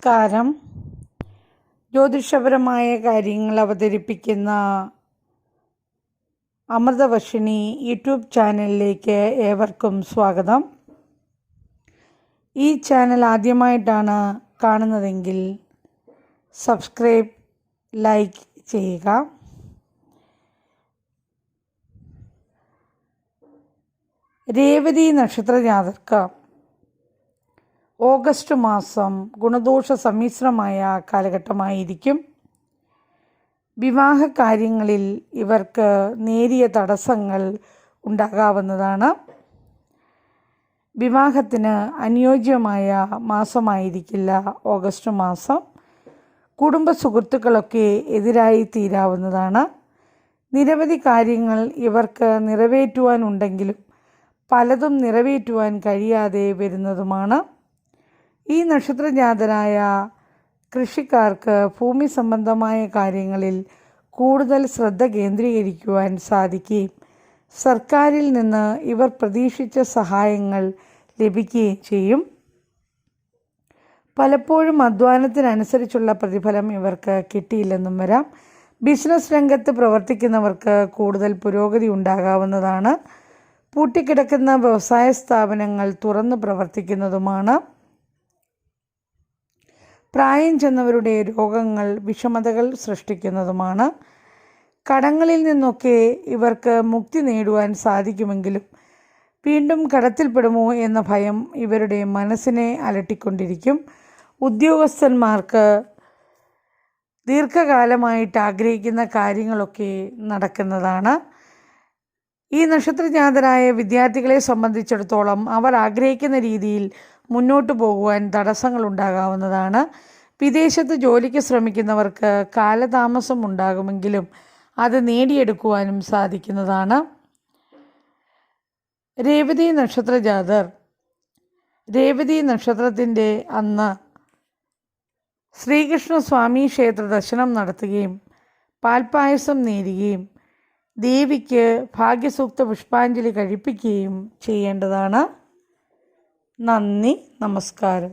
നമസ്കാരം. ജ്യോതിഷപരമായ കാര്യങ്ങൾ അവതരിപ്പിക്കുന്ന അമൃതവർഷിണി യൂട്യൂബ് ചാനലിലേക്ക് ഏവർക്കും സ്വാഗതം. ഈ ചാനൽ ആദ്യമായിട്ടാണ് കാണുന്നതെങ്കിൽ സബ്സ്ക്രൈബ്, ലൈക്ക് ചെയ്യുക. രേവതി നക്ഷത്രജാതർക്ക് ഓഗസ്റ്റ് മാസം ഗുണദോഷ സമ്മിശ്രമായ കാലഘട്ടമായിരിക്കും. വിവാഹ കാര്യങ്ങളിൽ ഇവർക്ക് നേരിയ തടസ്സങ്ങൾ ഉണ്ടാകാവുന്നതാണ്. വിവാഹത്തിന് അനുയോജ്യമായ മാസമായിരിക്കില്ല ഓഗസ്റ്റ് മാസം. കുടുംബ സുഹൃത്തുക്കളൊക്കെ എതിരായി തീരാവുന്നതാണ്. നിരവധി കാര്യങ്ങൾ ഇവർക്ക് നിറവേറ്റുവാനുണ്ടെങ്കിലും പലതും നിറവേറ്റുവാൻ കഴിയാതെ വരുന്നതുമാണ്. ഈ നക്ഷത്രജാതരായ കൃഷിക്കാർക്ക് ഭൂമി സംബന്ധമായ കാര്യങ്ങളിൽ കൂടുതൽ ശ്രദ്ധ കേന്ദ്രീകരിക്കുവാൻ സാധിക്കുകയും സർക്കാരിൽ നിന്ന് ഇവർ പ്രതീക്ഷിച്ച സഹായങ്ങൾ ലഭിക്കുകയും ചെയ്യും. പലപ്പോഴും അധ്വാനത്തിനനുസരിച്ചുള്ള പ്രതിഫലം ഇവർക്ക് കിട്ടിയില്ലെന്നും വരാം. ബിസിനസ് രംഗത്ത് പ്രവർത്തിക്കുന്നവർക്ക് കൂടുതൽ പുരോഗതി ഉണ്ടാകാവുന്നതാണ്. പൂട്ടിക്കിടക്കുന്ന വ്യവസായ സ്ഥാപനങ്ങൾ തുറന്നു പ്രവർത്തിക്കുന്നതുമാണ്. പ്രായം ചെന്നവരുടെ രോഗങ്ങൾ വിഷമതകൾ സൃഷ്ടിക്കുന്നതുമാണ്. കടങ്ങളിൽ നിന്നൊക്കെ ഇവർക്ക് മുക്തി നേടുവാൻ സാധിക്കുമെങ്കിലും വീണ്ടും കടത്തിൽപ്പെടുമോ എന്ന ഭയം ഇവരുടെ മനസ്സിനെ അലട്ടിക്കൊണ്ടിരിക്കും. ഉദ്യോഗസ്ഥന്മാർക്ക് ദീർഘകാലമായിട്ട് ആഗ്രഹിക്കുന്ന കാര്യങ്ങളൊക്കെ നടക്കുന്നതാണ്. ഈ നക്ഷത്രജാതരായ വിദ്യാർത്ഥികളെ സംബന്ധിച്ചിടത്തോളം അവർ ആഗ്രഹിക്കുന്ന രീതിയിൽ മുന്നോട്ട് പോകുവാൻ തടസ്സങ്ങൾ ഉണ്ടാകാവുന്നതാണ്. വിദേശത്ത് ജോലിക്ക് ശ്രമിക്കുന്നവർക്ക് കാലതാമസം ഉണ്ടാകുമെങ്കിലും അത് നേടിയെടുക്കുവാനും സാധിക്കുന്നതാണ്. രേവതി നക്ഷത്രജാതർ രേവതി നക്ഷത്രത്തിൻ്റെ അന്ന് ശ്രീകൃഷ്ണസ്വാമി ക്ഷേത്ര ദർശനം നടത്തുകയും പാൽപ്പായസം നേരുകയും ദേവിക്ക് ഭാഗ്യസൂക്ത പുഷ്പാഞ്ജലി കഴിപ്പിക്കുകയും ചെയ്യേണ്ടതാണ്. നന്ദി, നമസ്കാരം.